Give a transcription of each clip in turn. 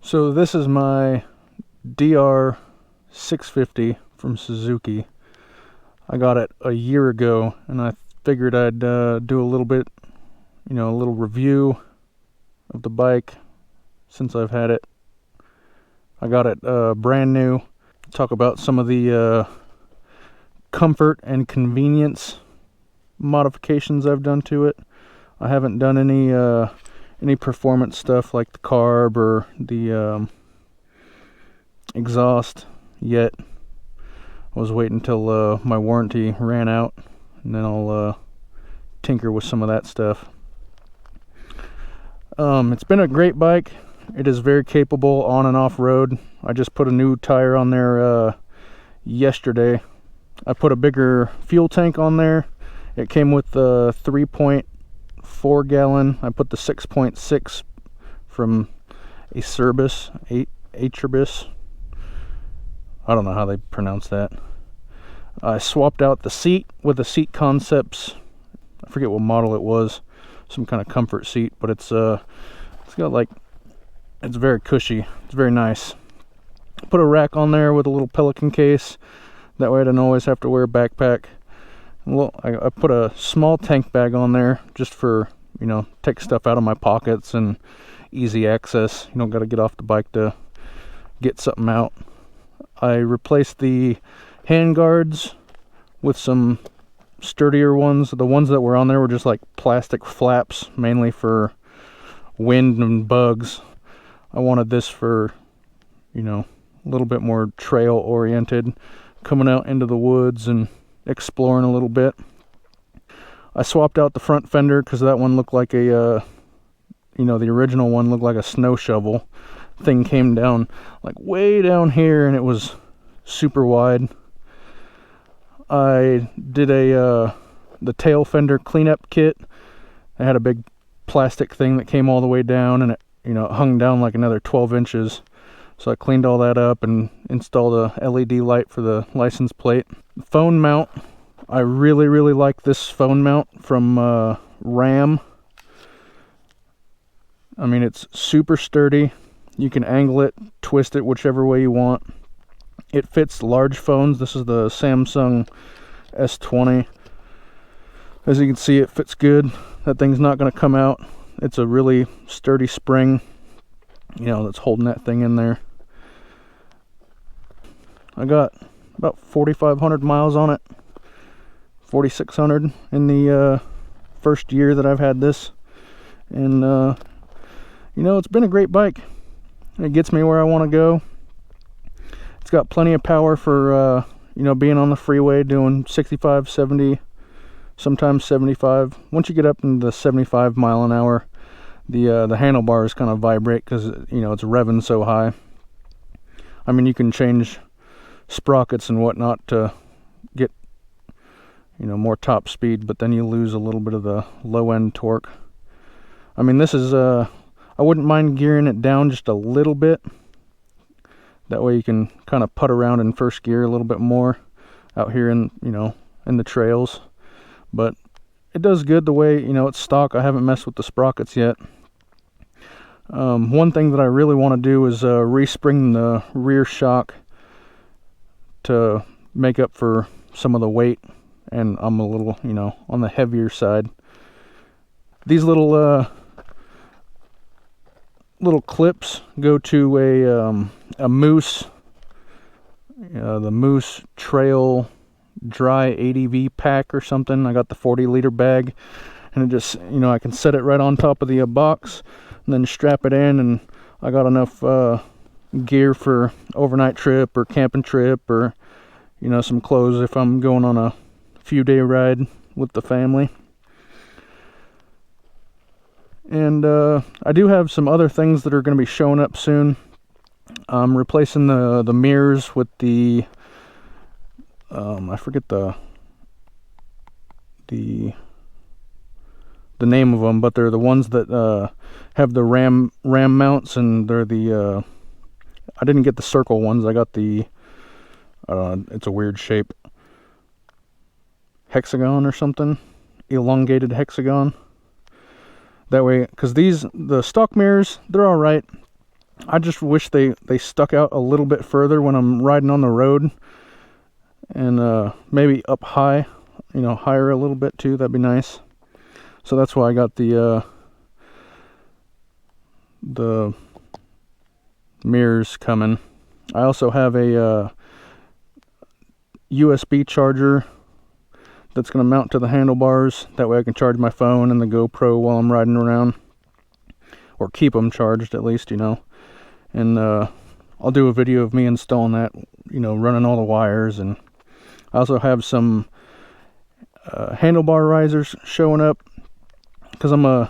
So this is my DR650 from Suzuki. I got it a year ago, and I figured I'd do a little bit, a little review of the bike since I've had it. I got it brand new. Talk about some of the comfort and convenience modifications I've done to it. I haven't done any performance stuff like the carb or the exhaust yet. I was waiting until my warranty ran out, and then I'll tinker with some of that stuff. It's been a great bike. It is very capable on and off road. I just put a new tire on there yesterday. I put a bigger fuel tank on there. It came with the 3.4 gallon. I put the 6.6 from Acerbis. I don't know how they pronounce that. I swapped out the seat with the Seat Concepts. I forget what model it was. Some kind of comfort seat, but it's got it's very cushy. It's very nice. Put a rack on there with a little Pelican case. That way I don't always have to wear a backpack. I put a small tank bag on there just for, take stuff out of my pockets and easy access. You don't got to get off the bike to get something out. I replaced the hand guards with some sturdier ones. The ones that were on there were just like plastic flaps, mainly for wind and bugs. I wanted this for, a little bit more trail oriented, coming out into the woods and exploring a little bit. I swapped out the front fender because that one looked like the original one looked like a snow shovel. Thing came down like way down here, and it was super wide. I did the tail fender cleanup kit. I had a big plastic thing that came all the way down, and it hung down like another 12 inches. So I cleaned all that up and installed a LED light for the license plate. Phone mount. I really like this phone mount from Ram. I mean, it's super sturdy. You can angle it, twist it whichever way you want. It fits large phones. This is the Samsung S20. As you can see, it fits good. That thing's not going to come out. It's a really sturdy spring, that's holding that thing in there. I got about 4,500 miles on it. 4,600 in the first year that I've had this. And, it's been a great bike. It gets me where I want to go. It's got plenty of power for, being on the freeway doing 65, 70, sometimes 75. Once you get up into the 75 mile an hour, the handlebars kind of vibrate because, it's revving so high. I mean, you can change sprockets and whatnot to get, more top speed, but then you lose a little bit of the low end torque. I mean, this is, I wouldn't mind gearing it down just a little bit. That way you can kind of putt around in first gear a little bit more out here in, in the trails. But it does good the way, it's stock. I haven't messed with the sprockets yet. One thing that I really want to do is respring the rear shock to make up for some of the weight. And I'm a little, on the heavier side. These little clips go to a Moose, the Moose Trail Dry ADV pack or something. I got the 40-liter bag, and it just, I can set it right on top of the box and then strap it in, and I got enough gear for overnight trip or camping trip or, some clothes if I'm going on a few-day ride with the family. And I do have some other things that are going to be showing up soon. I'm replacing the mirrors with the I forget the name of them, but they're the ones that have the ram mounts, and they're the I didn't get the circle ones. I got the it's a weird shape, hexagon or something, elongated hexagon. That way, because the stock mirrors, they're all right. I just wish they stuck out a little bit further when I'm riding on the road, and maybe up high, you know, higher a little bit too. That'd be nice. So that's why I got the mirrors coming. I also have a USB charger that's going to mount to the handlebars. That way I can charge my phone and the GoPro while I'm riding around, or keep them charged at least, you know. And I'll do a video of me installing that, you know, running all the wires. And I also have some handlebar risers showing up, because I'm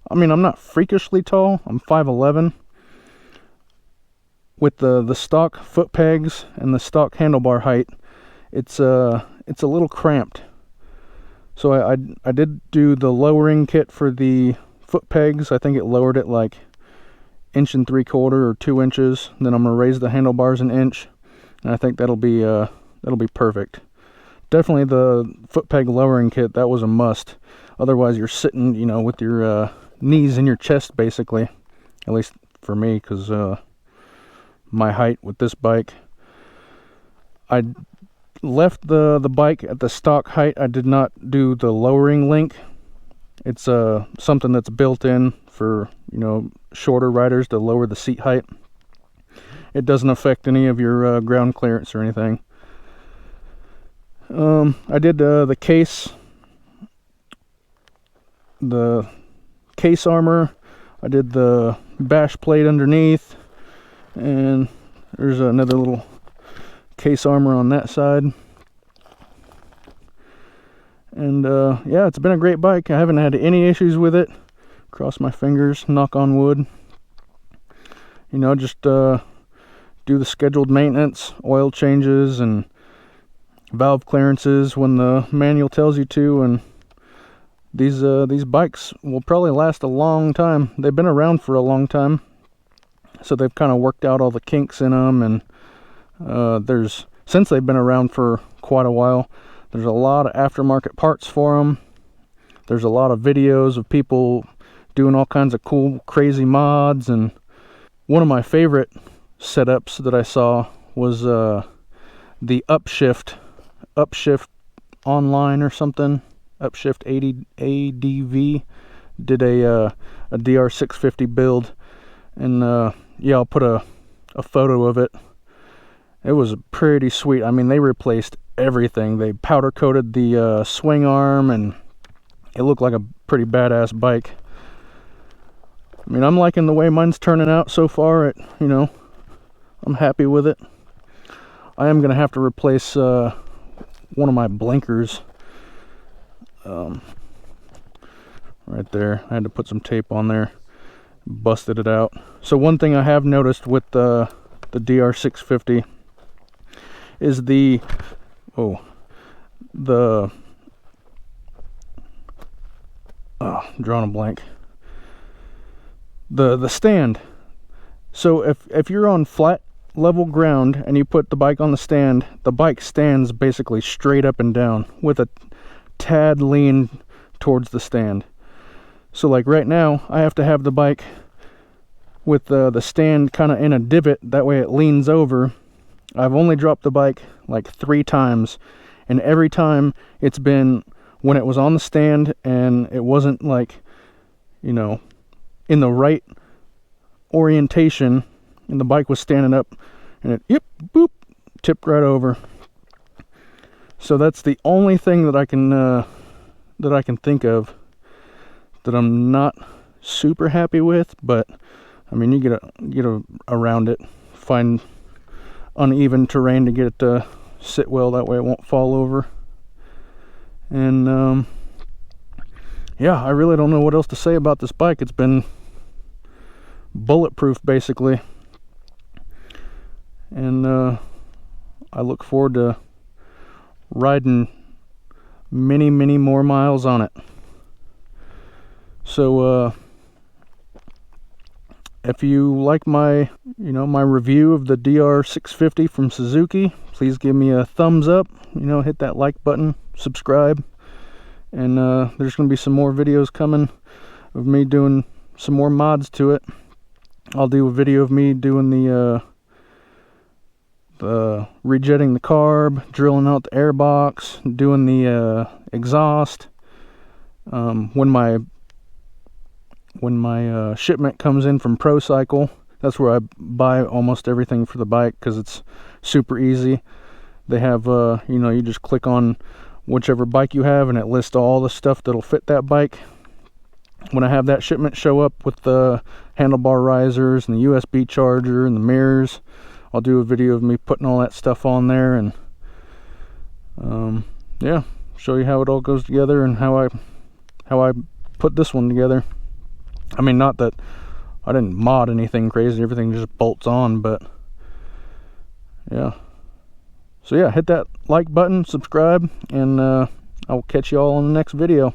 not freakishly tall. I'm 5'11". With the stock foot pegs and the stock handlebar height, it's a little cramped. So I did do the lowering kit for the foot pegs. I think it lowered it like 1 3/4 or 2 inches. Then I'm gonna raise the handlebars 1 inch, and I think that'll be perfect. Definitely the foot peg lowering kit, that was a must. Otherwise you're sitting, you know, with your knees in your chest basically. At least for me, because my height with this bike. I left the bike at the stock height. I did not do the lowering link. It's something that's built in for, you know, shorter riders to lower the seat height. It doesn't affect any of your ground clearance or anything. I did the case armor. I did the bash plate underneath, and there's another little case armor on that side. And yeah, it's been a great bike. I haven't had any issues with it. Cross my fingers, knock on wood. You know, just do the scheduled maintenance, oil changes, and valve clearances when the manual tells you to. And these bikes will probably last a long time. They've been around for a long time, so they've kind of worked out all the kinks in them. And since they've been around for quite a while, there's a lot of aftermarket parts for them. There's a lot of videos of people doing all kinds of cool, crazy mods. And one of my favorite setups that I saw was the Upshift Online or something. Upshift 80 ADV did a DR650 build. And yeah, I'll put a photo of it. It was pretty sweet. I mean, they replaced everything. They powder coated the swing arm, and it looked like a pretty badass bike. I mean, I'm liking the way mine's turning out so far. You know, I'm happy with it. I am gonna have to replace one of my blinkers right there. I had to put some tape on there, busted it out. So one thing I have noticed with the DR650 is drawing a blank. The stand. So if you're on flat level ground and you put the bike on the stand, the bike stands basically straight up and down with a tad lean towards the stand. So like right now, I have to have the bike with the stand kind of in a divot, that way it leans over. I've only dropped the bike like 3 times, and every time it's been when it was on the stand and it wasn't, like, you know, in the right orientation, and the bike was standing up, and it tipped right over. So that's the only thing that I can think of that I'm not super happy with. But I mean, you get around it, find uneven terrain to get it to sit well, that way it won't fall over. And yeah, I really don't know what else to say about this bike. It's been bulletproof basically, and I look forward to riding many more miles on it. So if you like my review of the DR650 from Suzuki, please give me a thumbs up, hit that like button, subscribe, and there's going to be some more videos coming of me doing some more mods to it. I'll do a video of me doing the rejetting the carb, drilling out the air box, doing the exhaust. When my shipment comes in from Pro Cycle, that's where I buy almost everything for the bike, because it's super easy. They have you know, you just click on whichever bike you have and it lists all the stuff that'll fit that bike. When I have that shipment show up with the handlebar risers and the USB charger and the mirrors, I'll do a video of me putting all that stuff on there, and yeah, show you how it all goes together and how I put this one together. I mean, not that I didn't mod anything crazy, everything just bolts on, but yeah. So yeah, hit that like button, subscribe, and I will catch you all in the next video.